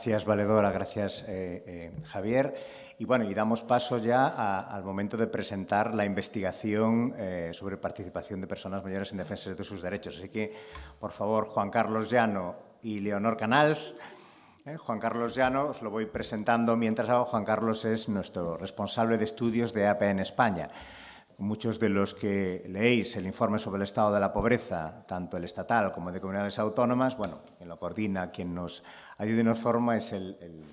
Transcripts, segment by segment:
Gracias, Valedora. Gracias, Javier. Y bueno, y damos paso ya al momento de presentar la investigación sobre participación de personas mayores en defensa de sus derechos. Así que, por favor, Juan Carlos Llano y Leonor Canals. Juan Carlos Llano, os lo voy presentando mientras hago. Juan Carlos es nuestro responsable de estudios de APA en España. Muchos de los que leéis el informe sobre el estado de la pobreza, tanto el estatal como de comunidades autónomas, bueno, quien lo coordina, quien nos ayuda y nos forma es el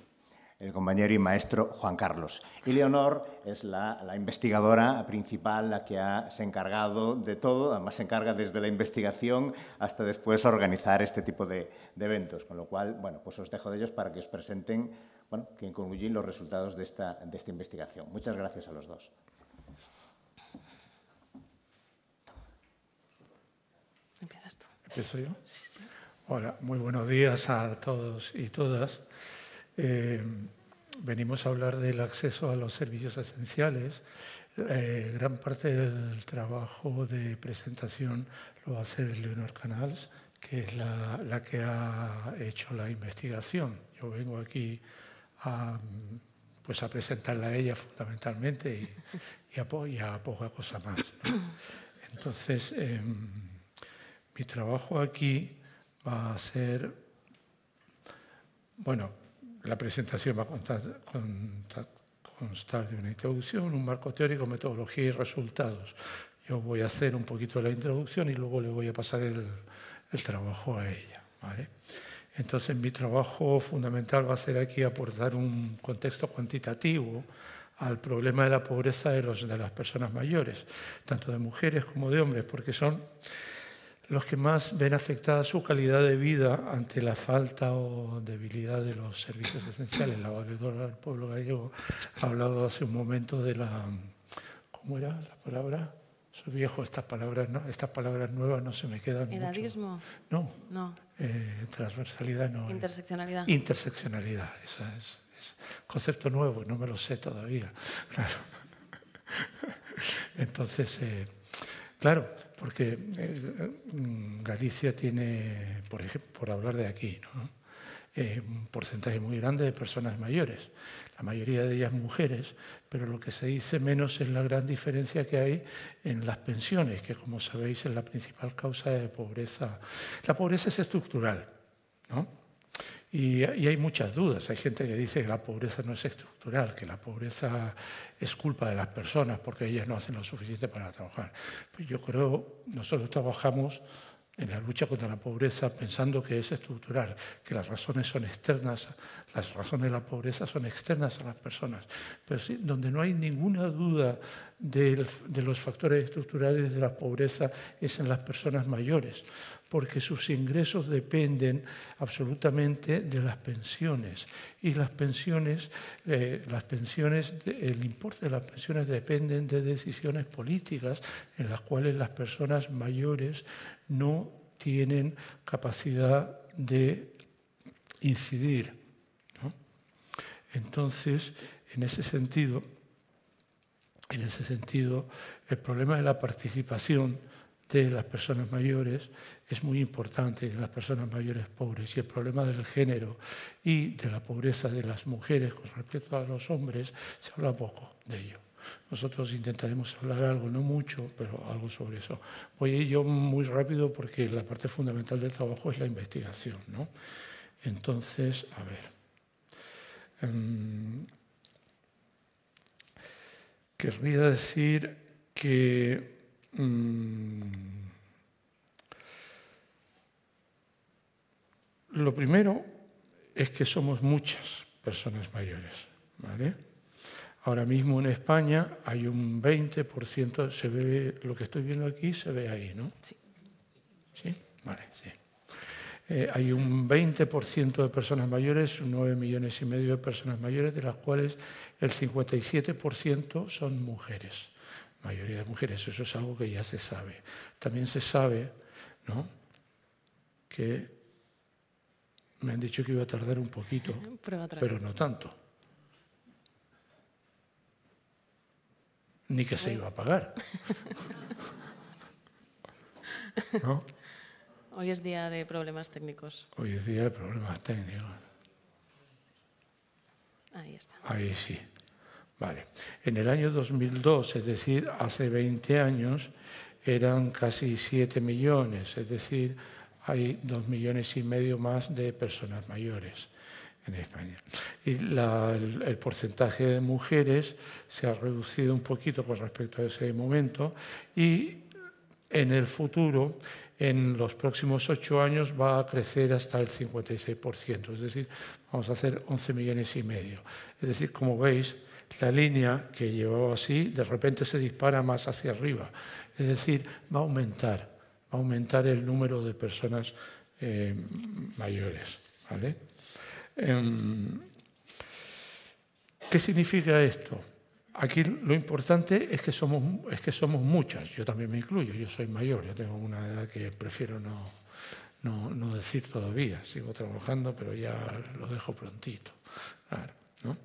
compañero y maestro Juan Carlos. Y Leonor es la investigadora principal, la que se ha encargado de todo, además se encarga desde la investigación hasta después organizar este tipo de eventos. Con lo cual, bueno, pues os dejo de ellos para que os presenten, bueno, que concluyen los resultados de esta investigación. Muchas gracias a los dos. ¿Empiezas tú? ¿Empiezo yo? Sí, sí. Hola, muy buenos días a todos y todas. Venimos a hablar del acceso a los servicios esenciales. Gran parte del trabajo de presentación lo va a hacer Leonor Canals, que es la que ha hecho la investigación. Yo vengo aquí a presentarla a ella fundamentalmente y a poca cosa más, ¿no? Entonces, mi trabajo aquí va a ser, bueno, la presentación va a constar de una introducción, un marco teórico, metodología y resultados. Yo voy a hacer un poquito de la introducción y luego le voy a pasar el trabajo a ella, ¿vale? Entonces, mi trabajo fundamental va a ser aquí aportar un contexto cuantitativo al problema de la pobreza de las personas mayores, tanto de mujeres como de hombres, porque son los que más ven afectada su calidad de vida ante la falta o debilidad de los servicios esenciales. La valedora del pueblo gallego ha hablado hace un momento de la... ¿Cómo era la palabra? Soy viejo, estas palabras nuevas no se me quedan ¿Edadismo? mucho. No. Transversalidad no. Interseccionalidad. Interseccionalidad, esa es concepto nuevo, no me lo sé todavía. Claro. Entonces, claro, porque Galicia tiene, por ejemplo, por hablar de aquí, ¿no? Un porcentaje muy grande de personas mayores, la mayoría de ellas mujeres, pero lo que se dice menos es la gran diferencia que hay en las pensiones, que como sabéis es la principal causa de pobreza. La pobreza es estructural, ¿no? Y hay muchas dudas. Hay gente que dice que la pobreza no es estructural, que la pobreza es culpa de las personas porque ellas no hacen lo suficiente para trabajar. Pues yo creo, nosotros trabajamos en la lucha contra la pobreza pensando que es estructural, que las razones son externas, las razones de la pobreza son externas a las personas. Pero sí, donde no hay ninguna duda de los factores estructurales de la pobreza es en las personas mayores, porque sus ingresos dependen absolutamente de las pensiones. Y las pensiones, el importe de las pensiones dependen de decisiones políticas en las cuales las personas mayores no tienen capacidad de incidir, ¿no? Entonces, en ese sentido, el problema de la participación de las personas mayores es muy importante, de las personas mayores pobres, y el problema del género y de la pobreza de las mujeres con respecto a los hombres se habla poco de ello. Nosotros intentaremos hablar algo, no mucho, pero algo sobre eso. Voy a ir yo muy rápido porque la parte fundamental del trabajo es la investigación, ¿no? Entonces, a ver. Querría decir que lo primero es que somos muchas personas mayores, ¿vale? Ahora mismo en España hay un 20%, se ve, lo que estoy viendo aquí se ve ahí, ¿no? Sí. ¿Sí? Vale, sí. Hay un 20% de personas mayores, 9,5 millones de personas mayores, de las cuales el 57% son mujeres, mayoría de mujeres. Eso es algo que ya se sabe. También se sabe, ¿no?, que me han dicho que iba a tardar un poquito, pero no tanto. Ni que se iba a pagar. ¿No? Hoy es día de problemas técnicos. Hoy es día de problemas técnicos. está. Ahí sí. Vale. En el año 2002, es decir, hace 20 años, eran casi 7 millones, es decir, hay 2,5 millones más de personas mayores en España. Y el porcentaje de mujeres se ha reducido un poquito con respecto a ese momento y en el futuro, en los próximos 8 años, va a crecer hasta el 56%, es decir, vamos a hacer 11,5 millones. Es decir, como veis, la línea que llevaba así, de repente se dispara más hacia arriba. Es decir, va a aumentar el número de personas mayores. ¿Vale? ¿Qué significa esto? Aquí lo importante es que somos muchas. Yo también me incluyo, yo soy mayor, yo tengo una edad que prefiero no decir todavía. Sigo trabajando, pero ya lo dejo prontito. Claro, ¿no?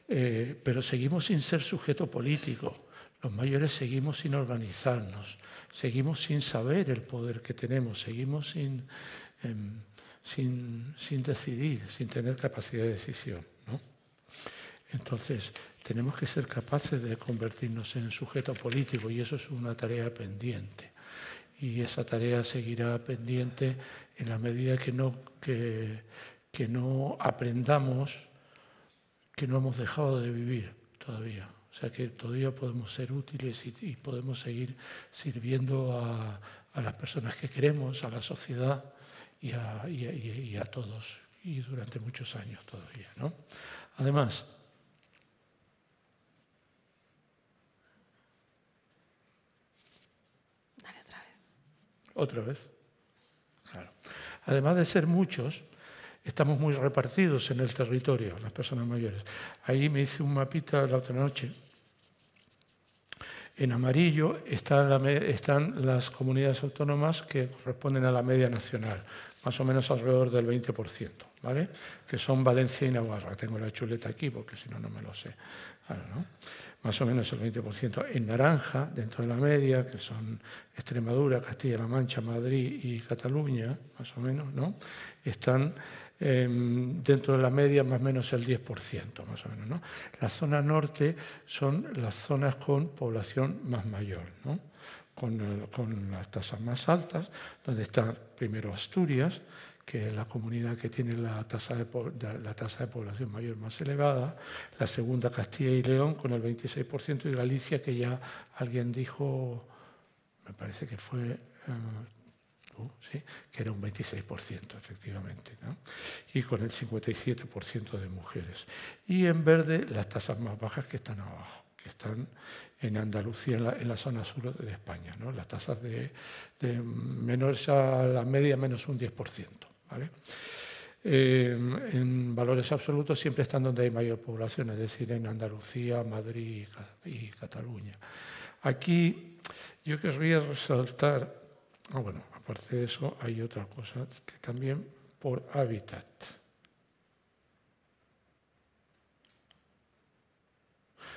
Pero seguimos sin ser sujeto político. Los mayores seguimos sin organizarnos, seguimos sin saber el poder que tenemos, seguimos sin decidir, sin tener capacidad de decisión, ¿no? Entonces, tenemos que ser capaces de convertirnos en sujeto político y eso es una tarea pendiente. Y esa tarea seguirá pendiente en la medida que no aprendamos que no hemos dejado de vivir todavía. O sea que todavía podemos ser útiles y podemos seguir sirviendo a las personas que queremos, a la sociedad y a todos, y durante muchos años todavía, ¿no? Además, Dale otra vez. ¿otra vez? Claro. Además de ser muchos, estamos muy repartidos en el territorio, las personas mayores. Ahí me hice un mapita la otra noche. En amarillo están las comunidades autónomas que corresponden a la media nacional, más o menos alrededor del 20%, ¿vale? Que son Valencia y Navarra. Tengo la chuleta aquí porque si no, no me lo sé. Claro, ¿no? Más o menos el 20%. En naranja, dentro de la media, que son Extremadura, Castilla-La Mancha, Madrid y Cataluña, más o menos, ¿no? Están dentro de la media más o menos el 10%, más o menos, ¿no? La zona norte son las zonas con población más mayor, ¿no? Con las tasas más altas, donde está primero Asturias, que es la comunidad que tiene la tasa de población mayor más elevada, la segunda Castilla y León con el 26% y Galicia, que ya alguien dijo, me parece que fue... ¿sí? Que era un 26%, efectivamente, ¿no? Y con el 57% de mujeres. Y en verde, las tasas más bajas que están abajo, que están en Andalucía, en la zona sur de España, ¿no? Las tasas de menores a la media, menos un 10%, ¿vale? En valores absolutos siempre están donde hay mayor población, es decir, en Andalucía, Madrid y Cataluña. Aquí yo querría resaltar, bueno, aparte de eso, hay otra cosa que también por hábitat.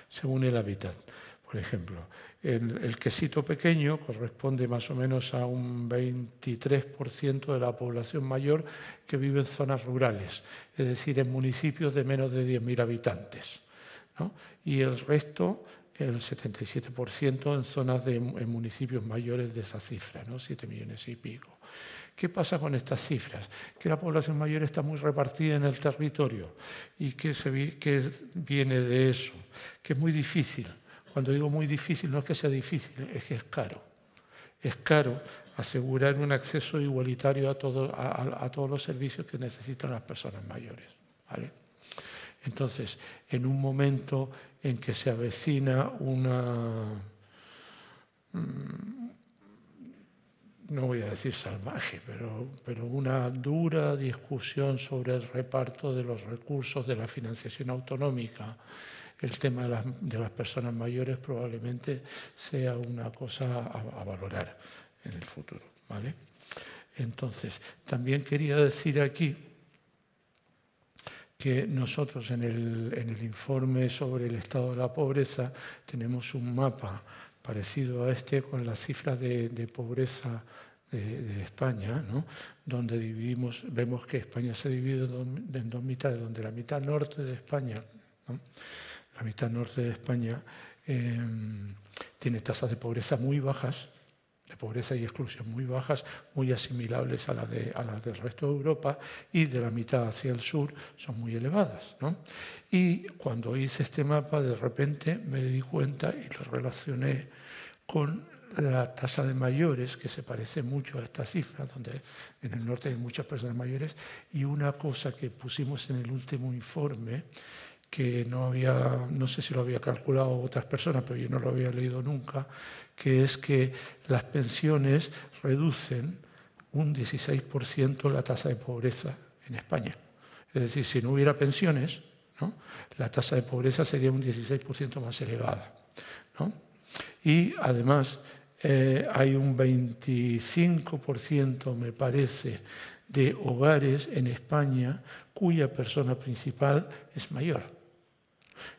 Según el hábitat, por ejemplo, el quesito pequeño corresponde más o menos a un 23% de la población mayor que vive en zonas rurales, es decir, en municipios de menos de 10.000 habitantes, ¿no? Y el resto, el 77% en zonas en municipios mayores de esa cifra, ¿no? 7 millones y pico. ¿Qué pasa con estas cifras? Que la población mayor está muy repartida en el territorio. ¿Y qué viene de eso? Que es muy difícil. Cuando digo muy difícil, no es que sea difícil, es que es caro. Es caro asegurar un acceso igualitario a todos los servicios que necesitan las personas mayores, ¿vale? Entonces, en un momento en que se avecina no voy a decir salvaje, pero una dura discusión sobre el reparto de los recursos de la financiación autonómica, el tema de las personas mayores probablemente sea una cosa a valorar en el futuro, ¿vale? Entonces, también quería decir aquí que nosotros en el informe sobre el estado de la pobreza tenemos un mapa parecido a este con las cifras de pobreza de España, ¿no? Donde vemos que España se divide en dos mitades, donde la mitad norte de España ¿no? La mitad norte de España tiene tasas de pobreza muy bajas, de pobreza y exclusión muy bajas, muy asimilables a las del resto de Europa, y de la mitad hacia el sur son muy elevadas, ¿no? Y cuando hice este mapa, de repente me di cuenta y lo relacioné con la tasa de mayores, que se parece mucho a esta cifra, donde en el norte hay muchas personas mayores, y una cosa que pusimos en el último informe, que no sé si lo había calculado otras personas, pero yo no lo había leído nunca, que es que las pensiones reducen un 16% la tasa de pobreza en España. Es decir, si no hubiera pensiones, ¿no?, la tasa de pobreza sería un 16% más elevada, ¿no? Y además hay un 25%, me parece, de hogares en España cuya persona principal es mayor.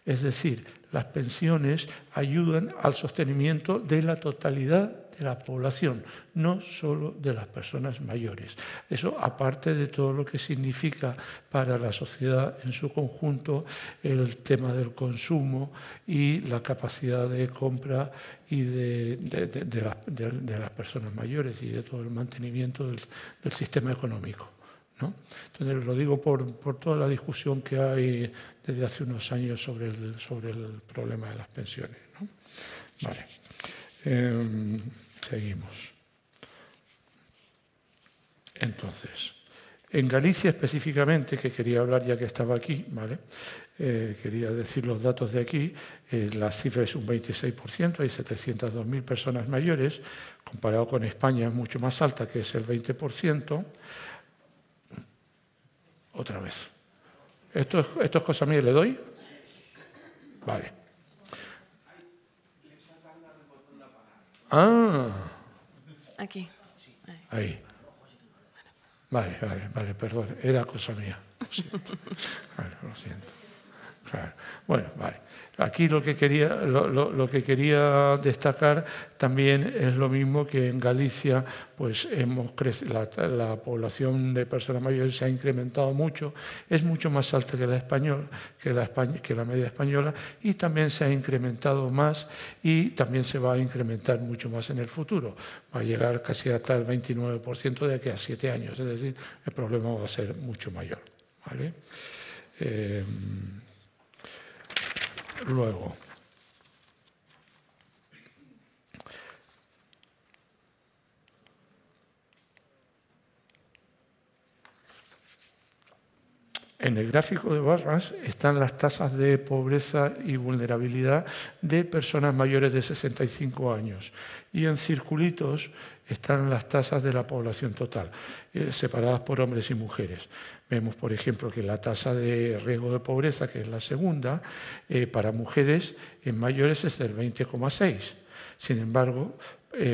Es decir, las pensiones ayudan al sostenimiento de la totalidad de la población, no solo de las personas mayores. Eso, aparte de todo lo que significa para la sociedad en su conjunto el tema del consumo y la capacidad de compra y de las personas mayores y de todo el mantenimiento del sistema económico, ¿no? Entonces, lo digo por toda la discusión que hay desde hace unos años sobre el problema de las pensiones, ¿no? Vale. Seguimos. Entonces, en Galicia específicamente, que quería hablar ya que estaba aquí, ¿vale? Quería decir los datos de aquí. La cifra es un 26%, hay 702.000 personas mayores, comparado con España es mucho más alta, que es el 20%. Otra vez. ¿Esto es cosa mía? ¿Le doy? Vale. Ah. Aquí. Ahí. Vale, perdón. Era cosa mía. Lo siento. Vale, lo siento. Claro. Bueno, vale. Aquí lo que quería destacar también es lo mismo que en Galicia, pues la población de personas mayores se ha incrementado mucho, es mucho más alta que la media española, y también se ha incrementado más y también se va a incrementar mucho más en el futuro. Va a llegar casi hasta el 29% de aquí a 7 años, es decir, el problema va a ser mucho mayor, ¿vale? Luego, en el gráfico de barras están las tasas de pobreza y vulnerabilidad de personas mayores de 65 años. Y en circulitos están las tasas de la población total, separadas por hombres y mujeres. Vemos, por ejemplo, que la tasa de riesgo de pobreza, que es la segunda, para mujeres mayores es del 20,6. Sin embargo,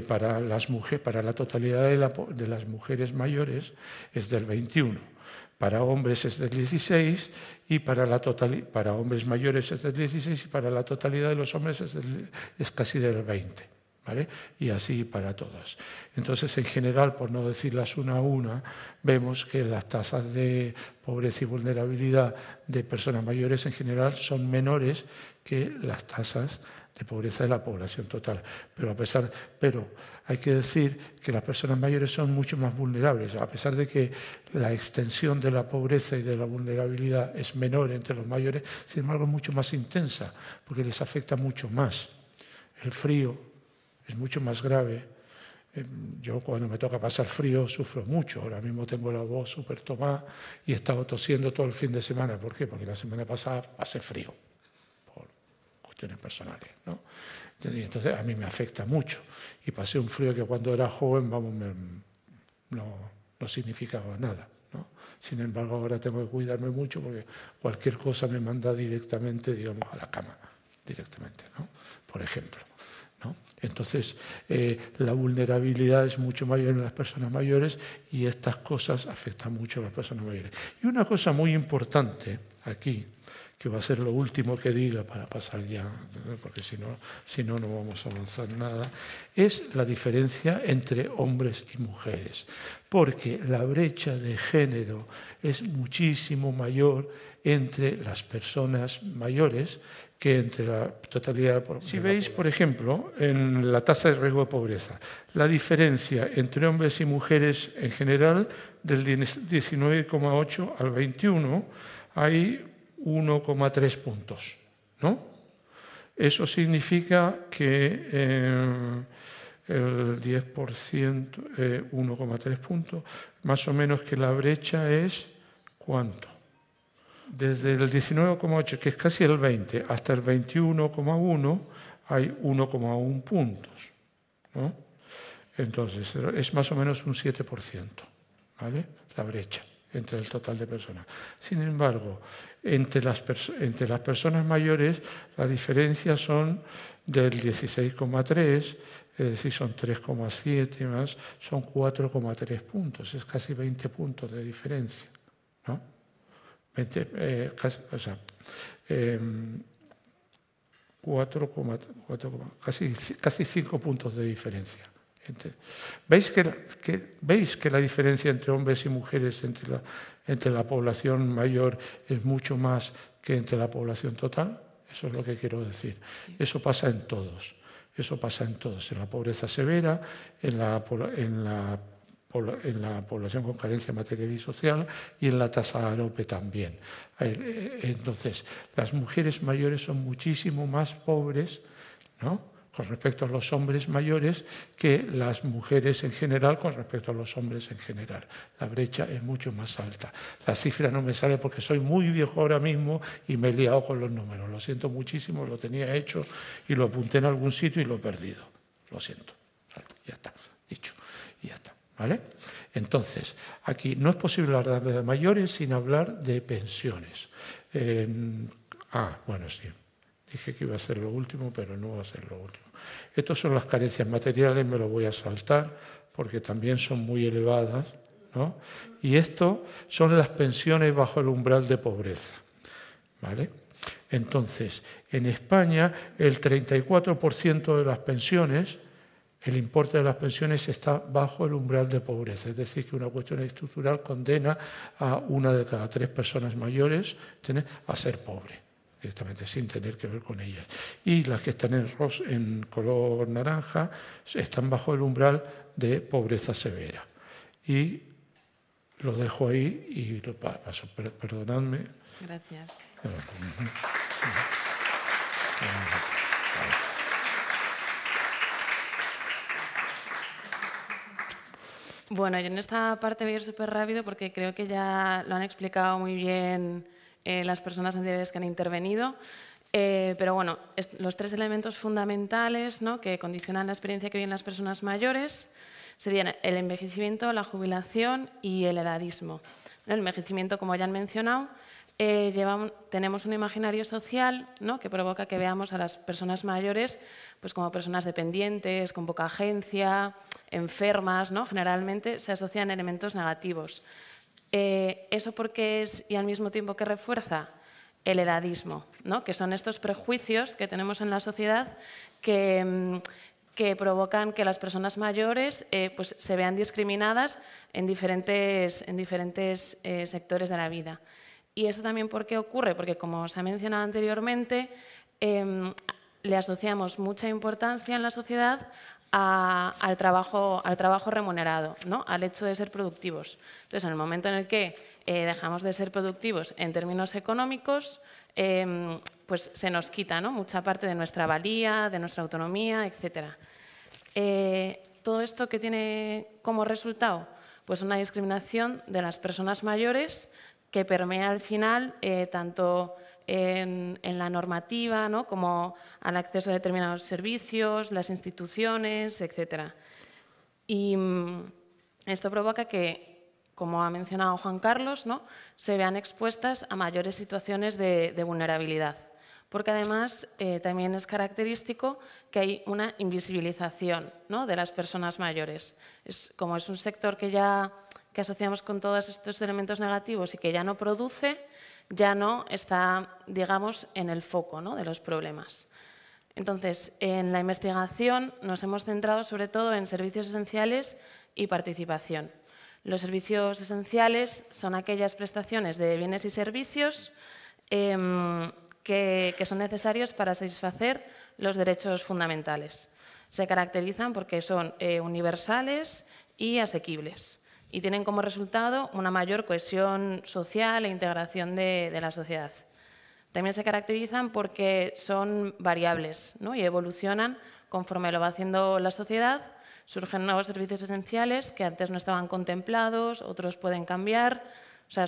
para la totalidad de las mujeres mayores es del 21. Para hombres es del 16 y para hombres mayores es del 16 y para la totalidad de los hombres es casi del 20. ¿Vale? Y así para todas. Entonces, en general, por no decirlas una a una, vemos que las tasas de pobreza y vulnerabilidad de personas mayores en general son menores que las tasas de pobreza de la población total. Pero hay que decir que las personas mayores son mucho más vulnerables, a pesar de que la extensión de la pobreza y de la vulnerabilidad es menor entre los mayores, sin embargo es mucho más intensa, porque les afecta mucho más. El frío es mucho más grave. Yo cuando me toca pasar frío sufro mucho. Ahora mismo tengo la voz súper tomada y he estado tosiendo todo el fin de semana. ¿Por qué? Porque la semana pasada pasé frío, por cuestiones personales, ¿no? Entonces a mí me afecta mucho. Y pasé un frío que cuando era joven, no significaba nada, ¿no? Sin embargo, ahora tengo que cuidarme mucho porque cualquier cosa me manda directamente, digamos, a la cama, directamente, ¿no? Por ejemplo, ¿no? Entonces, la vulnerabilidad es mucho mayor en las personas mayores y estas cosas afectan mucho a las personas mayores. Y una cosa muy importante aquí, que va a ser lo último que diga para pasar ya, porque si no, no vamos a avanzar nada, es la diferencia entre hombres y mujeres, porque la brecha de género es muchísimo mayor entre las personas mayores que entre la totalidad. Si veis, por ejemplo, en la tasa de riesgo de pobreza, la diferencia entre hombres y mujeres en general, del 19,8 al 21, hay 1,3 puntos, ¿no? Eso significa que el 10%, 1,3 puntos, más o menos que la brecha es, ¿cuánto? Desde el 19,8, que es casi el 20, hasta el 21,1 hay 1,1 puntos, ¿no? Entonces, es más o menos un 7%, ¿vale? La brecha entre el total de personas. Sin embargo, entre las personas mayores, la diferencia son del 16,3, es decir, son 3,7 más, son 4,3 puntos, es casi 20 puntos de diferencia, ¿no? 20, casi 5 puntos de diferencia. ¿Veis que la diferencia entre hombres y mujeres entre la población mayor es mucho más que entre la población total? Eso es lo que quiero decir. Sí. Eso pasa en todos. Eso pasa en todos. En la pobreza severa, en la población con carencia material y social y en la tasa AROPE también. Entonces, las mujeres mayores son muchísimo más pobres, ¿no?, con respecto a los hombres mayores que las mujeres en general con respecto a los hombres en general. La brecha es mucho más alta. La cifra no me sale porque soy muy viejo ahora mismo y me he liado con los números. Lo siento muchísimo, lo tenía hecho y lo apunté en algún sitio y lo he perdido. Lo siento. Ya está, dicho. Y ya está. ¿Vale? Entonces, aquí no es posible hablar de mayores sin hablar de pensiones. Bueno, sí. Dije que iba a ser lo último, pero no va a ser lo último. Estas son las carencias materiales, me lo voy a saltar porque también son muy elevadas, ¿no? Y esto son las pensiones bajo el umbral de pobreza, ¿vale? Entonces, en España el 34% de las pensiones, el importe de las pensiones está bajo el umbral de pobreza, es decir, que una cuestión estructural condena a 1 de cada 3 personas mayores a ser pobre, directamente, sin tener que ver con ellas. Y las que están en color naranja están bajo el umbral de pobreza severa. Y lo dejo ahí y lo paso. Perdonadme. Gracias. Bueno, y en esta parte voy a ir súper rápido porque creo que ya lo han explicado muy bien las personas anteriores que han intervenido. Pero bueno, los 3 elementos fundamentales, ¿no?, que condicionan la experiencia que viven las personas mayores serían el envejecimiento, la jubilación y el edadismo. El envejecimiento, como ya han mencionado, tenemos un imaginario social, ¿no?, que provoca que veamos a las personas mayores pues, como personas dependientes, con poca agencia, enfermas, ¿no? Generalmente se asocian elementos negativos. ¿Eso por qué es y al mismo tiempo que refuerza? El edadismo, ¿no?, que son estos prejuicios que tenemos en la sociedad que provocan que las personas mayores pues, se vean discriminadas en diferentes sectores de la vida. ¿Y eso también por qué ocurre? Porque, como se ha mencionado anteriormente, le asociamos mucha importancia en la sociedad al trabajo remunerado, ¿no?, al hecho de ser productivos. Entonces, en el momento en el que dejamos de ser productivos en términos económicos, pues se nos quita, ¿no?, mucha parte de nuestra valía, de nuestra autonomía, etc. ¿Todo esto qué tiene como resultado? Pues una discriminación de las personas mayores que permea al final tanto en la normativa, ¿no?, como al acceso a determinados servicios, las instituciones, etc. Y esto provoca que, como ha mencionado Juan Carlos, ¿no?, se vean expuestas a mayores situaciones de vulnerabilidad. Porque además también es característico que hay una invisibilización, ¿no?, de las personas mayores. Como es un sector que asociamos con todos estos elementos negativos y que ya no produce, ya no está, digamos, en el foco, ¿no?, de los problemas. Entonces, en la investigación nos hemos centrado sobre todo en servicios esenciales y participación. Los servicios esenciales son aquellas prestaciones de bienes y servicios que son necesarios para satisfacer los derechos fundamentales. Se caracterizan porque son universales y asequibles y tienen como resultado una mayor cohesión social e integración de la sociedad. También se caracterizan porque son variables, ¿no?, y evolucionan conforme lo va haciendo la sociedad. Surgen nuevos servicios esenciales que antes no estaban contemplados, otros pueden cambiar, o sea,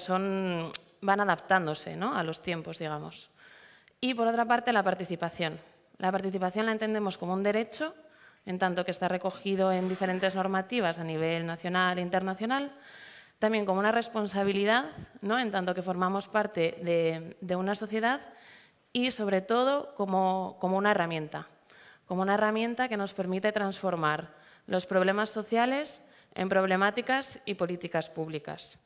van adaptándose, ¿no?, a los tiempos, digamos. Y, por otra parte, la participación. La participación la entendemos como un derecho, en tanto que está recogido en diferentes normativas a nivel nacional e internacional, también como una responsabilidad, ¿no?, en tanto que formamos parte de una sociedad y, sobre todo, como una herramienta que nos permite transformar los problemas sociales en problemáticas y políticas públicas.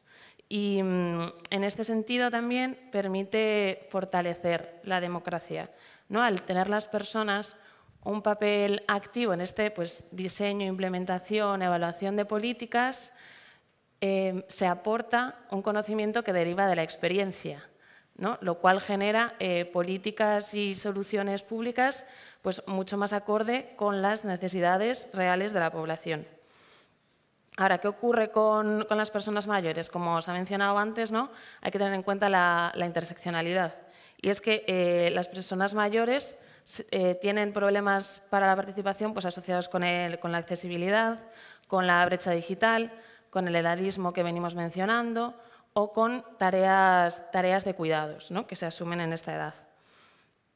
Y en este sentido también permite fortalecer la democracia, ¿no?, al tener las personas un papel activo en este diseño, implementación, evaluación de políticas. Se aporta un conocimiento que deriva de la experiencia, ¿no?, lo cual genera políticas y soluciones públicas mucho más acorde con las necesidades reales de la población. Ahora, ¿qué ocurre con las personas mayores? Como os ha mencionado antes, ¿no?, hay que tener en cuenta la interseccionalidad. Y es que las personas mayores tienen problemas para la participación asociados con la accesibilidad, con la brecha digital, con el edadismo que venimos mencionando o con tareas de cuidados, ¿no?, que se asumen en esta edad.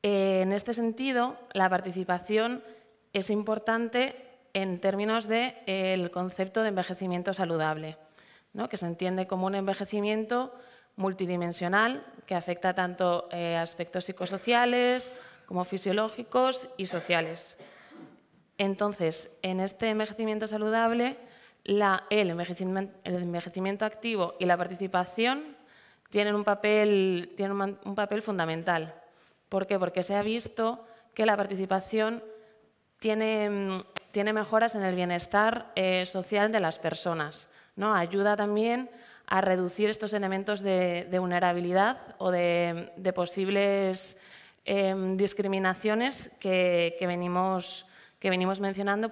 En este sentido, la participación es importante en términos del concepto de envejecimiento saludable, ¿no?, que se entiende como un envejecimiento multidimensional que afecta tanto aspectos psicosociales como fisiológicos y sociales. Entonces, en este envejecimiento saludable, el envejecimiento activo y la participación tienen un papel fundamental. ¿Por qué? Porque se ha visto que la participación tiene mejoras en el bienestar social de las personas, ¿no? Ayuda también a reducir estos elementos de vulnerabilidad o de posibles discriminaciones que venimos mencionando,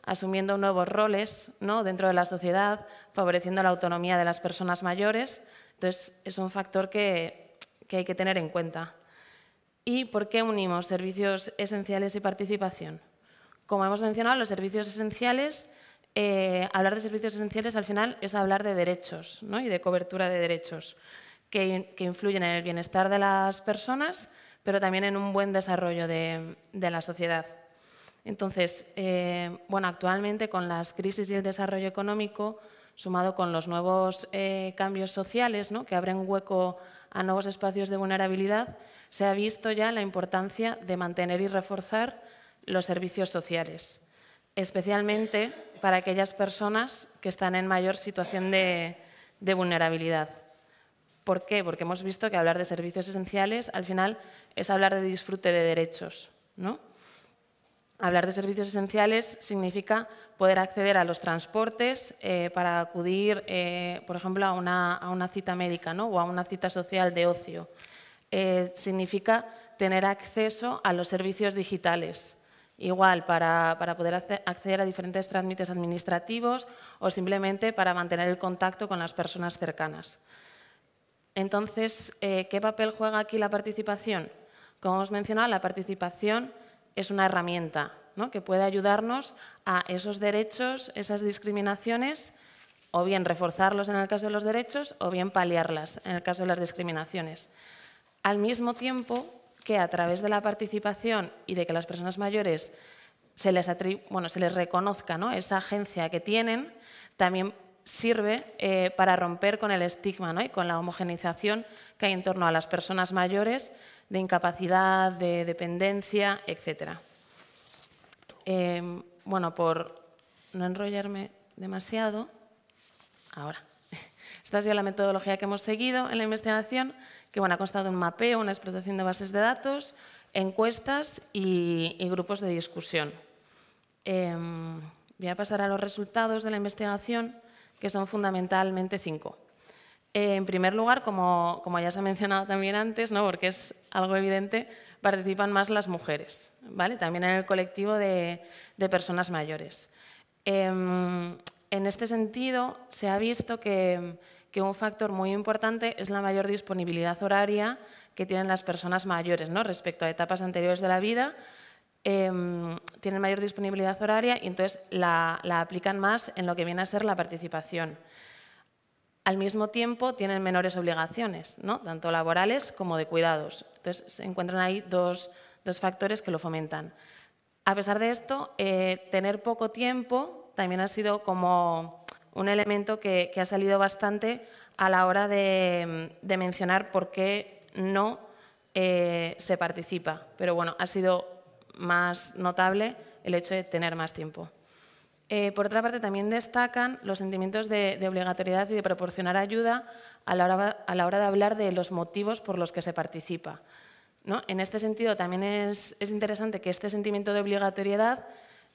asumiendo nuevos roles, ¿no?, dentro de la sociedad, favoreciendo la autonomía de las personas mayores. Entonces, es un factor que hay que tener en cuenta. ¿Y por qué unimos servicios esenciales y participación? Como hemos mencionado, los servicios esenciales, hablar de servicios esenciales al final es hablar de derechos, ¿no?, y de cobertura de derechos que influyen en el bienestar de las personas, pero también en un buen desarrollo de la sociedad. Entonces, actualmente con las crisis y el desarrollo económico, sumado con los nuevos cambios sociales, ¿no?, que abren hueco a nuevos espacios de vulnerabilidad, se ha visto ya la importancia de mantener y reforzar los servicios sociales, especialmente para aquellas personas que están en mayor situación de vulnerabilidad. ¿Por qué? Porque hemos visto que hablar de servicios esenciales al final es hablar de disfrute de derechos, ¿no? Hablar de servicios esenciales significa poder acceder a los transportes para acudir, por ejemplo, a una cita médica, ¿no?, o a una cita social de ocio. Significa tener acceso a los servicios digitales, igual para poder acceder a diferentes trámites administrativos o simplemente para mantener el contacto con las personas cercanas. Entonces, ¿qué papel juega aquí la participación? Como hemos mencionado, la participación es una herramienta, ¿no?, que puede ayudarnos a esos derechos, esas discriminaciones, o bien reforzarlos en el caso de los derechos o bien paliarlas en el caso de las discriminaciones. Al mismo tiempo que a través de la participación y de que las personas mayores se les reconozca, ¿no?, esa agencia que tienen, también sirve para romper con el estigma, ¿no?, y con la homogeneización que hay en torno a las personas mayores de incapacidad, de dependencia, etc. Por no enrollarme demasiado, ahora Esta ha sido la metodología que hemos seguido en la investigación, que ha constado de un mapeo, una explotación de bases de datos, encuestas y grupos de discusión. Voy a pasar a los resultados de la investigación, que son fundamentalmente 5. En primer lugar, como ya se ha mencionado también antes, ¿no?, porque es algo evidente, participan más las mujeres, ¿vale? También en el colectivo de personas mayores. En este sentido, se ha visto que un factor muy importante es la mayor disponibilidad horaria que tienen las personas mayores, ¿no?, respecto a etapas anteriores de la vida. Tienen mayor disponibilidad horaria y entonces la aplican más en lo que viene a ser la participación. Al mismo tiempo, tienen menores obligaciones, ¿no?, tanto laborales como de cuidados. Entonces, se encuentran ahí dos factores que lo fomentan. A pesar de esto, tener poco tiempo también ha sido como un elemento que ha salido bastante a la hora de mencionar por qué no se participa. Pero bueno, ha sido más notable el hecho de tener más tiempo. Por otra parte, también destacan los sentimientos de obligatoriedad y de proporcionar ayuda a la hora de hablar de los motivos por los que se participa, ¿no? En este sentido, también es interesante que este sentimiento de obligatoriedad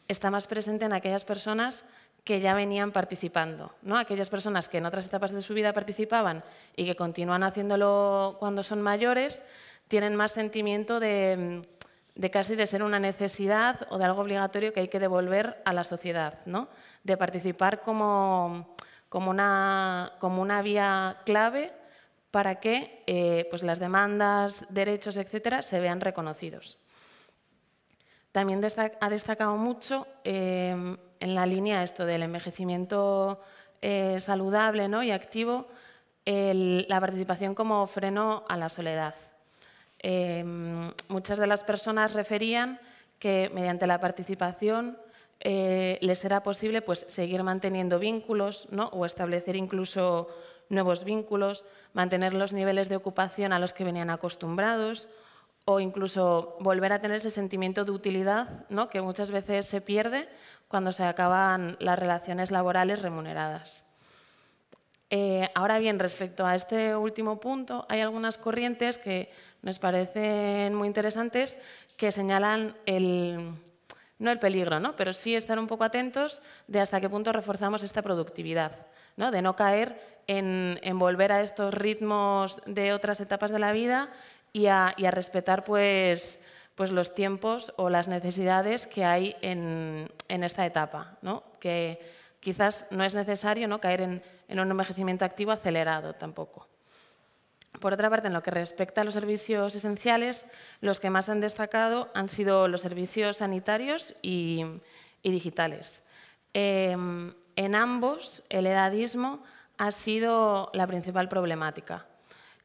está más presente en aquellas personas que ya venían participando, ¿no? Aquellas personas que en otras etapas de su vida participaban y que continúan haciéndolo cuando son mayores, tienen más sentimiento de casi de ser una necesidad o de algo obligatorio que hay que devolver a la sociedad, ¿no? De participar como una vía clave para que pues las demandas, derechos, etcétera, se vean reconocidos. También ha destacado mucho en la línea esto del envejecimiento saludable, ¿no?, y activo, la participación como freno a la soledad. Muchas de las personas referían que mediante la participación les era posible pues, seguir manteniendo vínculos, ¿no?, o establecer incluso nuevos vínculos, mantener los niveles de ocupación a los que venían acostumbrados o incluso volver a tener ese sentimiento de utilidad, ¿no?, que muchas veces se pierde cuando se acaban las relaciones laborales remuneradas. Ahora bien, respecto a este último punto, hay algunas corrientes que nos parecen muy interesantes que señalan no el peligro, ¿no?, pero sí estar un poco atentos de hasta qué punto reforzamos esta productividad, ¿no?, de no caer en volver a estos ritmos de otras etapas de la vida y a respetar pues los tiempos o las necesidades que hay en esta etapa, ¿no?, que quizás no es necesario, ¿no?, caer en un envejecimiento activo acelerado tampoco. Por otra parte, en lo que respecta a los servicios esenciales, los que más han destacado han sido los servicios sanitarios y digitales. En ambos, el edadismo ha sido la principal problemática.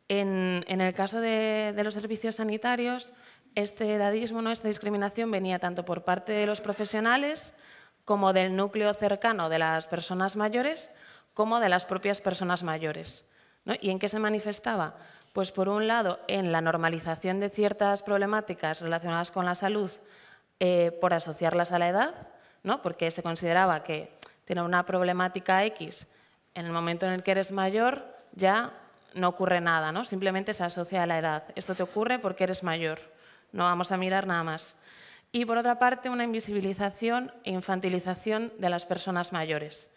En el caso de los servicios sanitarios, este edadismo, ¿no?, esta discriminación venía tanto por parte de los profesionales como del núcleo cercano de las personas mayores, como de las propias personas mayores, ¿no? ¿Y en qué se manifestaba? Pues por un lado en la normalización de ciertas problemáticas relacionadas con la salud por asociarlas a la edad, ¿no?, porque se consideraba que tener una problemática X en el momento en el que eres mayor ya no ocurre nada, ¿no?, simplemente se asocia a la edad. Esto te ocurre porque eres mayor, no vamos a mirar nada más. Y por otra parte, una invisibilización e infantilización de las personas mayores.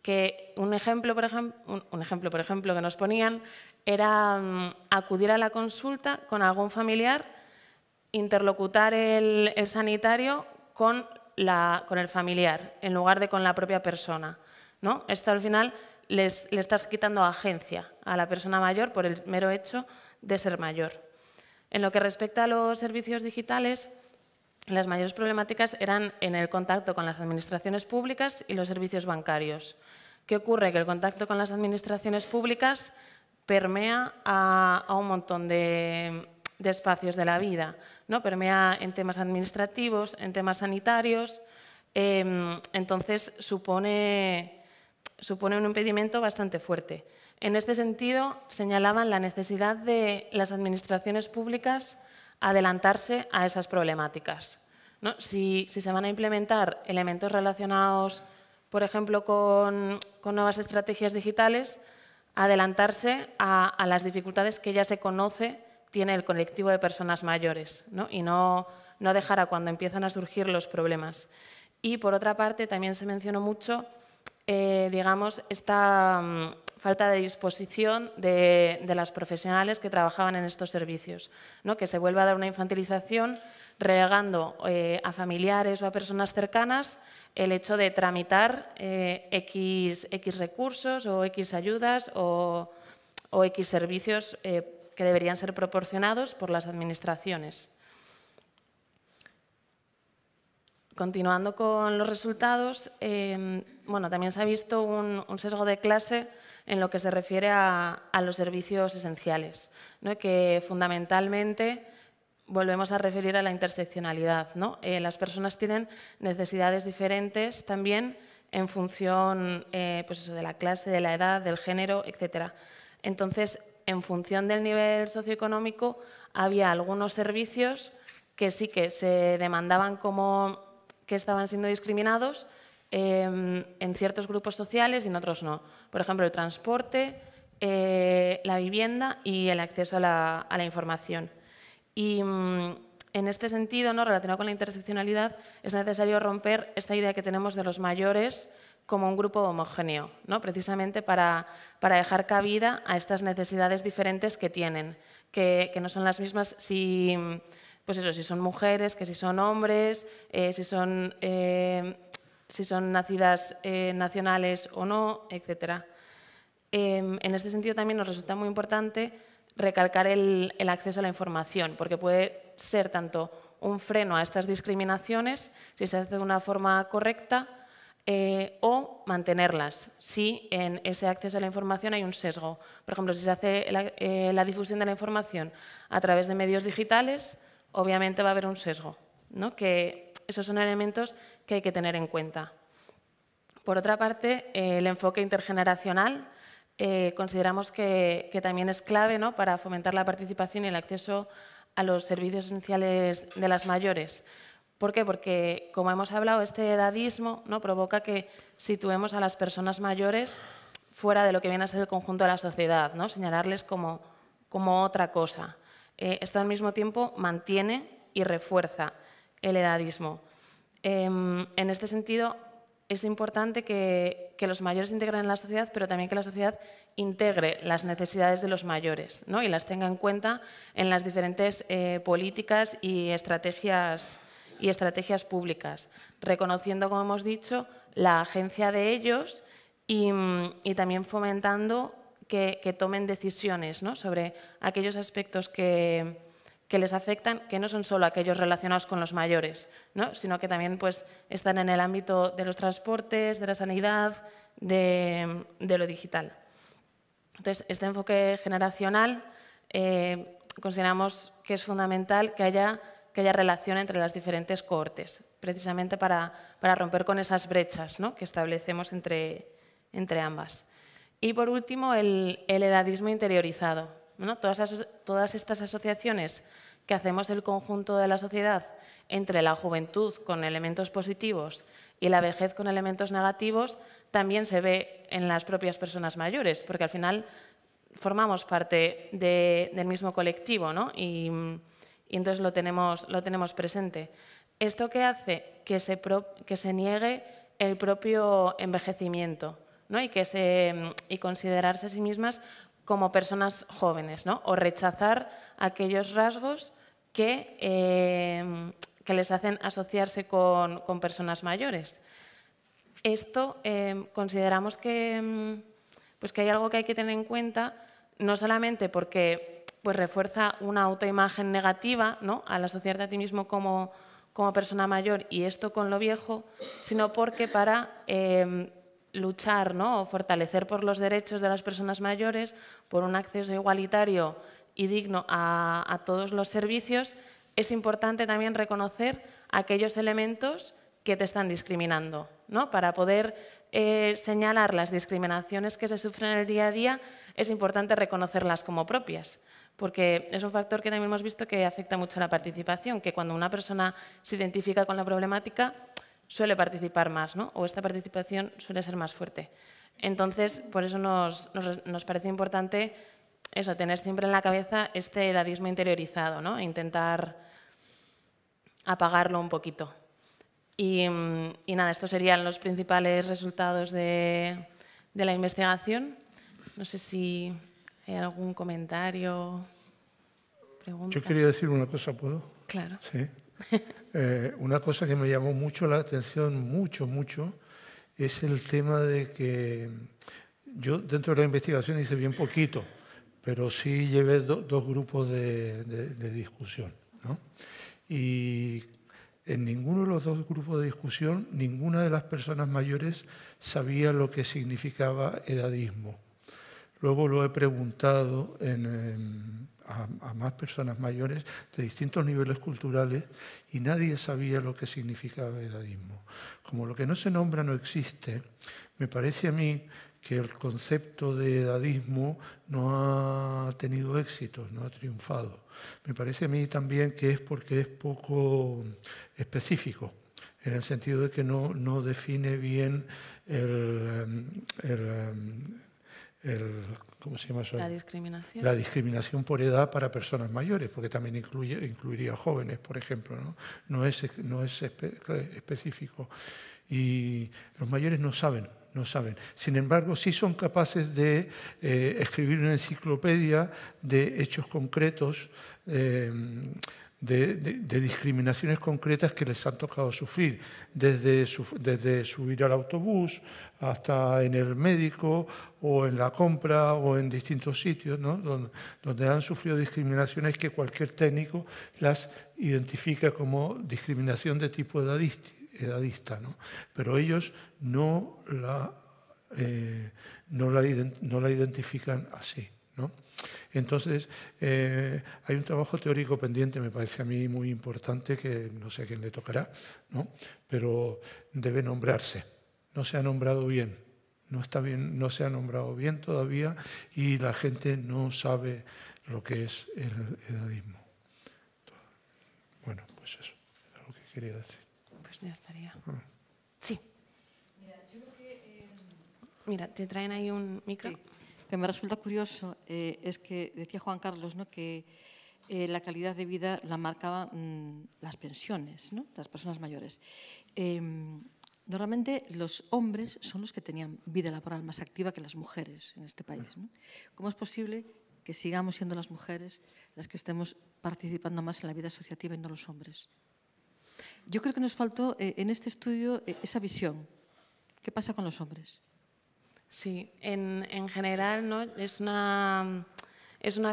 Que un ejemplo, por ejemplo, que nos ponían era acudir a la consulta con algún familiar, interlocutar el sanitario con el familiar, en lugar de con la propia persona, ¿no? Esto al final le estás quitando agencia a la persona mayor por el mero hecho de ser mayor. En lo que respecta a los servicios digitales, las mayores problemáticas eran en el contacto con las administraciones públicas y los servicios bancarios. ¿Qué ocurre? Que el contacto con las administraciones públicas permea a un montón de espacios de la vida, ¿no? Permea en temas administrativos, en temas sanitarios, entonces supone un impedimento bastante fuerte. En este sentido, señalaban la necesidad de las administraciones públicas adelantarse a esas problemáticas, ¿no? Si se van a implementar elementos relacionados, por ejemplo, con nuevas estrategias digitales, adelantarse a las dificultades que ya se conoce tiene el colectivo de personas mayores, ¿no? Y no dejar a cuando empiezan a surgir los problemas. Y, por otra parte, también se mencionó mucho, digamos, esta falta de disposición de las profesionales que trabajaban en estos servicios, ¿no? Que se vuelve a dar una infantilización relegando a familiares o a personas cercanas el hecho de tramitar X recursos o X ayudas o X servicios que deberían ser proporcionados por las administraciones. Continuando con los resultados, bueno, también se ha visto un sesgo de clase en lo que se refiere a los servicios esenciales, ¿no? Que fundamentalmente volvemos a referir a la interseccionalidad, ¿no? Las personas tienen necesidades diferentes también en función pues eso, de la clase, de la edad, del género, etc. Entonces, en función del nivel socioeconómico, había algunos servicios que sí que se demandaban como que estaban siendo discriminados en ciertos grupos sociales y en otros no. Por ejemplo, el transporte, la vivienda y el acceso a la información. Y en este sentido, ¿no? Relacionado con la interseccionalidad, es necesario romper esta idea que tenemos de los mayores como un grupo homogéneo, ¿no? Precisamente para dejar cabida a estas necesidades diferentes que tienen, que no son las mismas si, pues eso, si son mujeres, que si son hombres, si son nacidas nacionales o no, etc. En este sentido también nos resulta muy importante recalcar el acceso a la información, porque puede ser tanto un freno a estas discriminaciones, si se hace de una forma correcta, o mantenerlas, si en ese acceso a la información hay un sesgo. Por ejemplo, si se hace la difusión de la información a través de medios digitales, obviamente va a haber un sesgo, ¿no? Que esos son elementos que hay que tener en cuenta. Por otra parte, el enfoque intergeneracional consideramos que también es clave, ¿no? Para fomentar la participación y el acceso a los servicios esenciales de las mayores. ¿Por qué? Porque, como hemos hablado, este edadismo, ¿no? Provoca que situemos a las personas mayores fuera de lo que viene a ser el conjunto de la sociedad, ¿no? Señalarles como otra cosa. Esto al mismo tiempo mantiene y refuerza el edadismo. En este sentido, es importante que los mayores se integren en la sociedad, pero también que la sociedad integre las necesidades de los mayores, ¿no? Y las tenga en cuenta en las diferentes políticas y estrategias públicas, reconociendo, como hemos dicho, la agencia de ellos y también fomentando que tomen decisiones, ¿no? Sobre aquellos aspectos que les afectan, que no son solo aquellos relacionados con los mayores, ¿no? Sino que también pues, están en el ámbito de los transportes, de la sanidad, de lo digital. Entonces, este enfoque generacional consideramos que es fundamental que haya relación entre las diferentes cohortes, precisamente para romper con esas brechas, ¿no? Que establecemos entre ambas. Y, por último, el edadismo interiorizado, ¿no? Todas estas asociaciones que hacemos el conjunto de la sociedad entre la juventud con elementos positivos y la vejez con elementos negativos también se ve en las propias personas mayores, porque al final formamos parte del mismo colectivo, ¿no? Y entonces lo tenemos presente. ¿Esto qué hace? Que se niegue el propio envejecimiento, ¿no? Y considerarse a sí mismas como personas jóvenes, ¿no? O rechazar aquellos rasgos que les hacen asociarse con personas mayores. Esto consideramos que hay algo que hay que tener en cuenta, no solamente porque pues, refuerza una autoimagen negativa, ¿no? Al asociarte a ti mismo como persona mayor y esto con lo viejo, sino porque para luchar, ¿no? O fortalecer por los derechos de las personas mayores, por un acceso igualitario y digno a todos los servicios, es importante también reconocer aquellos elementos que te están discriminando, ¿no? Para poder señalar las discriminaciones que se sufren en el día a día, es importante reconocerlas como propias, porque es un factor que también hemos visto que afecta mucho a la participación, que cuando una persona se identifica con la problemática, suele participar más, ¿no? O esta participación suele ser más fuerte. Entonces, por eso nos parece importante eso, tener siempre en la cabeza este edadismo interiorizado, ¿no? E intentar apagarlo un poquito. Y nada, estos serían los principales resultados de la investigación. No sé si hay algún comentario, pregunta. Yo quería decir una cosa, ¿puedo? Claro. Sí. Una cosa que me llamó mucho la atención, mucho, es el tema de que yo dentro de la investigación hice bien poquito, pero sí llevé dos grupos de discusión, ¿no? Y en ninguno de los dos grupos de discusión, ninguna de las personas mayores sabía lo que significaba edadismo. Luego lo he preguntado a más personas mayores de distintos niveles culturales y nadie sabía lo que significaba edadismo. Como lo que no se nombra no existe, me parece a mí que el concepto de edadismo no ha tenido éxito, no ha triunfado. Me parece a mí también que es porque es poco específico, en el sentido de que no define bien ¿cómo se llama eso? La discriminación. La discriminación por edad para personas mayores, porque también incluiría jóvenes, por ejemplo, ¿no? No es específico. Y los mayores no saben. Sin embargo, sí son capaces de escribir una enciclopedia de hechos concretos, de discriminaciones concretas que les han tocado sufrir, desde subir al autobús hasta en el médico o en la compra o en distintos sitios, ¿no? donde han sufrido discriminaciones que cualquier técnico las identifica como discriminación de tipo edadista, ¿no? Pero ellos no la identifican así, ¿no? Entonces, hay un trabajo teórico pendiente, me parece a mí muy importante, que no sé a quién le tocará, ¿no? Pero debe nombrarse. No se ha nombrado bien, no está bien, no se ha nombrado bien todavía y la gente no sabe lo que es el edadismo. Bueno, pues eso es lo que quería decir. Pues ya estaría. Sí. Mira, yo creo que... Mira, te traen ahí un micro. Sí. Que me resulta curioso es que decía Juan Carlos, ¿no?, que la calidad de vida la marcaban las pensiones, ¿no?, de las personas mayores. Normalmente los hombres son los que tenían vida laboral más activa que las mujeres en este país, ¿no? ¿Cómo es posible que sigamos siendo las mujeres las que estemos participando más en la vida asociativa y no los hombres? Yo creo que nos faltó en este estudio esa visión. ¿Qué pasa con los hombres? Sí, en general, ¿no?, es una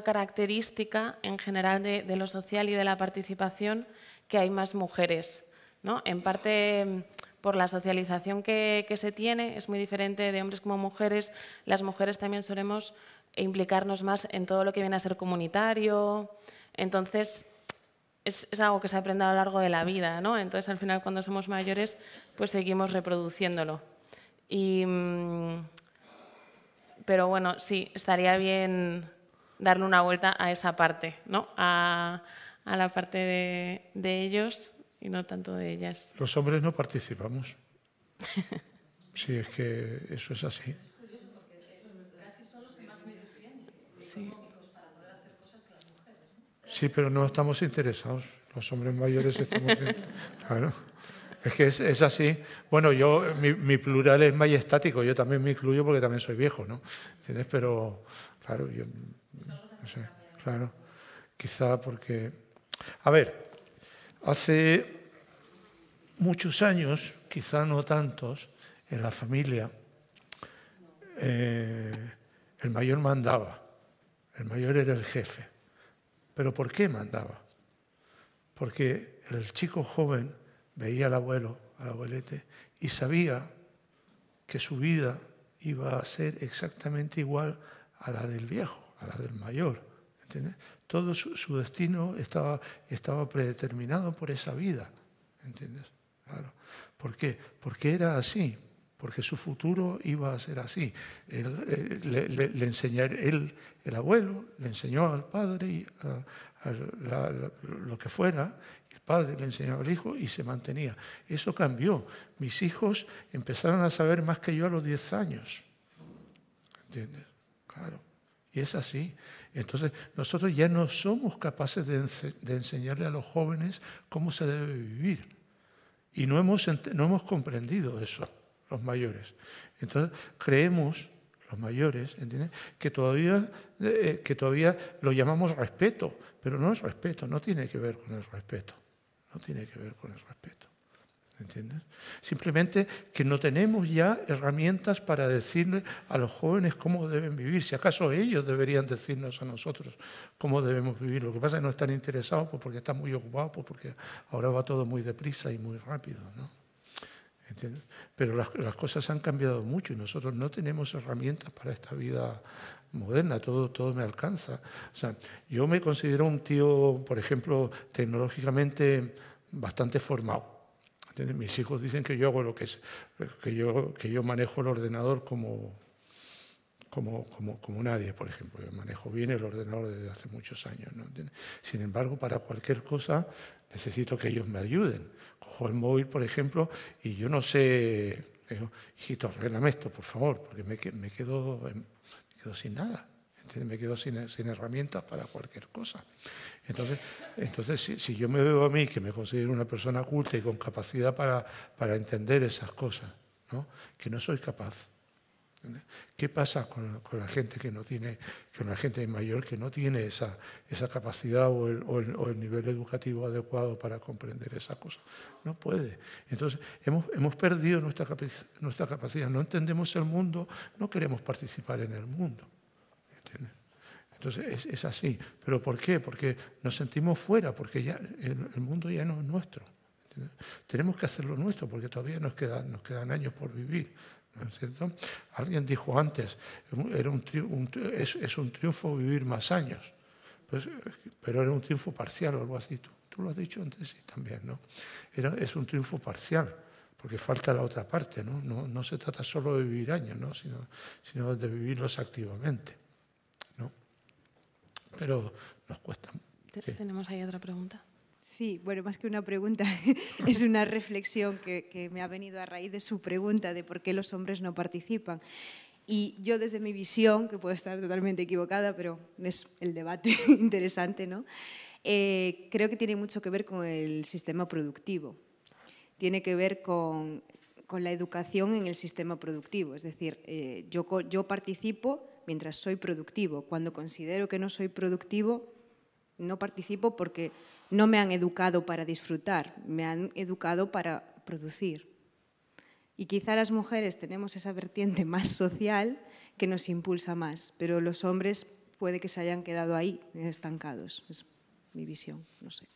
característica en general de lo social y de la participación que hay más mujeres, ¿no? En parte por la socialización que se tiene, es muy diferente de hombres como mujeres. Las mujeres también solemos implicarnos más en todo lo que viene a ser comunitario. Entonces, es algo que se aprende a lo largo de la vida, ¿no? Entonces, al final, cuando somos mayores, pues seguimos reproduciéndolo. Pero bueno, sí, estaría bien darle una vuelta a esa parte, ¿no? A la parte de ellos y no tanto de ellas. Los hombres no participamos. Sí, es que eso es así. Sí. Sí, pero no estamos interesados. Los hombres mayores estamos... Claro. Es que es así. Bueno, mi plural es majestático, yo también me incluyo porque también soy viejo, ¿no? ¿Entiendes? Pero, claro, yo no sé, claro, quizá porque... A ver, hace muchos años, quizá no tantos, en la familia, el mayor mandaba, el mayor era el jefe. ¿Pero por qué mandaba? Porque el chico joven veía al abuelo, al abuelete, y sabía que su vida iba a ser exactamente igual a la del viejo, a la del mayor, ¿entiendes? Todo su destino estaba predeterminado por esa vida, ¿entiendes? Claro. ¿Por qué? Porque era así, porque su futuro iba a ser así. El abuelo le enseñó al padre lo que fuera, el padre le enseñó al hijo y se mantenía. Eso cambió. Mis hijos empezaron a saber más que yo a los 10 años. ¿entiendes? Claro. Y es así. Entonces, nosotros ya no somos capaces de enseñarle a los jóvenes cómo se debe vivir. Y no hemos comprendido eso, los mayores. Entonces, creemos, los mayores, ¿entiendes?, que todavía lo llamamos respeto, pero no es respeto, no tiene que ver con el respeto. No tiene que ver con el respeto. ¿Entiendes? Simplemente que no tenemos ya herramientas para decirle a los jóvenes cómo deben vivir. Si acaso ellos deberían decirnos a nosotros cómo debemos vivir. Lo que pasa es que no están interesados pues porque están muy ocupados, pues porque ahora va todo muy deprisa y muy rápido, ¿no? ¿Entiendes? Pero las cosas han cambiado mucho y nosotros no tenemos herramientas para esta vida moderna, todo me alcanza. O sea, yo me considero un tío, por ejemplo, tecnológicamente bastante formado. ¿Entiendes? Mis hijos dicen que yo hago lo que es, que yo manejo el ordenador como nadie, por ejemplo. Yo manejo bien el ordenador desde hace muchos años, ¿no? Sin embargo, para cualquier cosa necesito que ellos me ayuden. Cojo el móvil, por ejemplo, y yo no sé, digo, hijito, arréglame esto, por favor, porque me quedo sin nada. Me quedo sin herramientas para cualquier cosa. Entonces si yo me veo a mí, que me considero una persona culta y con capacidad para entender esas cosas, ¿no?, que no soy capaz. ¿Entiendes? ¿Qué pasa con la gente que no tiene, con la gente mayor que no tiene esa capacidad o el nivel educativo adecuado para comprender esa cosa? No puede. Entonces hemos perdido nuestra capacidad. No entendemos el mundo, no queremos participar en el mundo. ¿Entiendes? Entonces es así. ¿Pero por qué? Porque nos sentimos fuera, porque ya el mundo ya no es nuestro. ¿Entiendes? Tenemos que hacerlo nuestro, porque todavía nos quedan años por vivir, ¿no es cierto? Alguien dijo antes, es un triunfo vivir más años, pero era un triunfo parcial o algo así. Tú lo has dicho antes, sí, también, ¿no? Es un triunfo parcial, porque falta la otra parte, ¿no? No se trata solo de vivir años, ¿no?, sino de vivirlos activamente, ¿no? Pero nos cuesta. Sí. Tenemos ahí otra pregunta. Sí, bueno, más que una pregunta, es una reflexión que me ha venido a raíz de su pregunta de por qué los hombres no participan. Y yo desde mi visión, que puedo estar totalmente equivocada, pero es el debate interesante, ¿no? Creo que tiene mucho que ver con el sistema productivo. Tiene que ver con la educación en el sistema productivo. Es decir, yo participo mientras soy productivo. Cuando considero que no soy productivo, no participo porque no me han educado para disfrutar, me han educado para producir. Y quizá las mujeres tenemos esa vertiente más social que nos impulsa más, pero los hombres puede que se hayan quedado ahí, estancados. Es mi visión, no sé.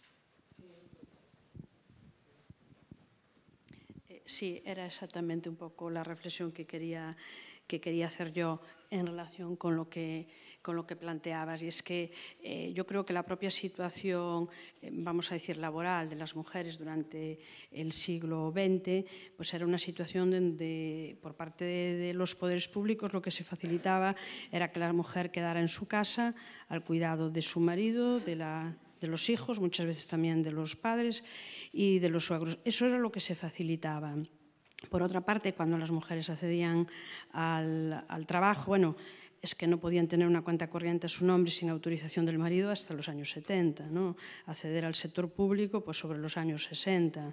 Sí, era exactamente un poco la reflexión que quería hacer yo en relación con lo que planteabas. Y es que yo creo que la propia situación, vamos a decir, laboral de las mujeres durante el siglo XX, pues era una situación donde por parte de los poderes públicos lo que se facilitaba era que la mujer quedara en su casa al cuidado de su marido, de los hijos, muchas veces también de los padres y de los suegros. Eso era lo que se facilitaba. Por otra parte, cuando las mujeres accedían al trabajo, bueno, es que no podían tener una cuenta corriente a su nombre sin autorización del marido hasta los años 70, ¿no? Acceder al sector público pues sobre los años 60.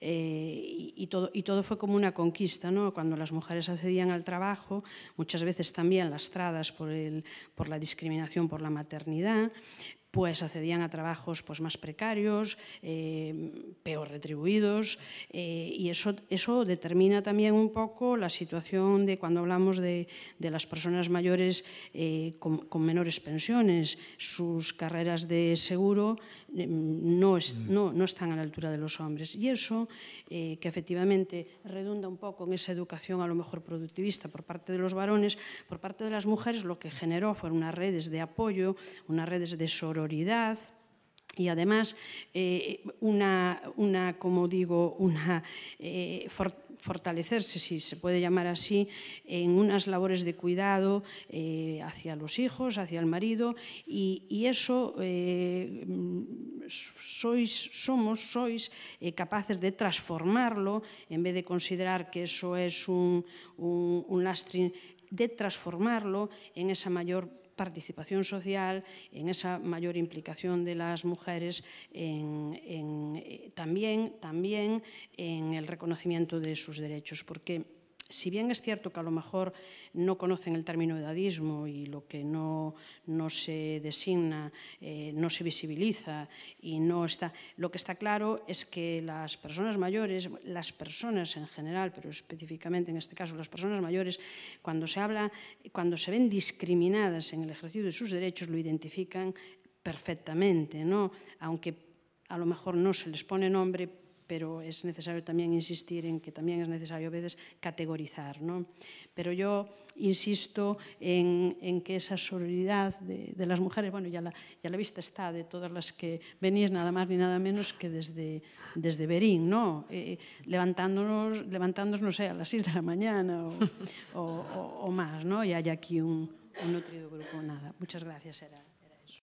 Y todo fue como una conquista, ¿no? Cuando las mujeres accedían al trabajo, muchas veces también lastradas por la discriminación por la maternidad, pues accedían a trabajos pues, más precarios, peor retribuidos, y eso determina también un poco la situación de cuando hablamos de las personas mayores con menores pensiones. Sus carreras de seguro no están a la altura de los hombres. Y eso, que efectivamente redunda un poco en esa educación a lo mejor productivista por parte de los varones, por parte de las mujeres lo que generó fueron unas redes de apoyo, unas redes de sororidad, y además fortalecerse, si se puede llamar así, en unas labores de cuidado hacia los hijos, hacia el marido, y eso sois capaces de transformarlo en vez de considerar que eso es un lastre de transformarlo en esa mayor participación social, en esa mayor implicación de las mujeres, también en el reconocimiento de sus derechos, porque si bien es cierto que a lo mejor no conocen el término edadismo y lo que no se designa, no se visibiliza y no está, lo que está claro es que las personas mayores, las personas en general, pero específicamente en este caso las personas mayores, cuando se ven discriminadas en el ejercicio de sus derechos, lo identifican perfectamente, ¿no? Aunque a lo mejor no se les pone nombre, pero es necesario también insistir en que también es necesario a veces categorizar, ¿no? Pero yo insisto en que esa sororidad de las mujeres, bueno, ya la vista está de todas las que venís, nada más ni nada menos que desde Berín, ¿no? Levantándonos, no sé, a las 6 de la mañana o más, ¿no? Y hay aquí un nutrido grupo. Nada, muchas gracias, Era.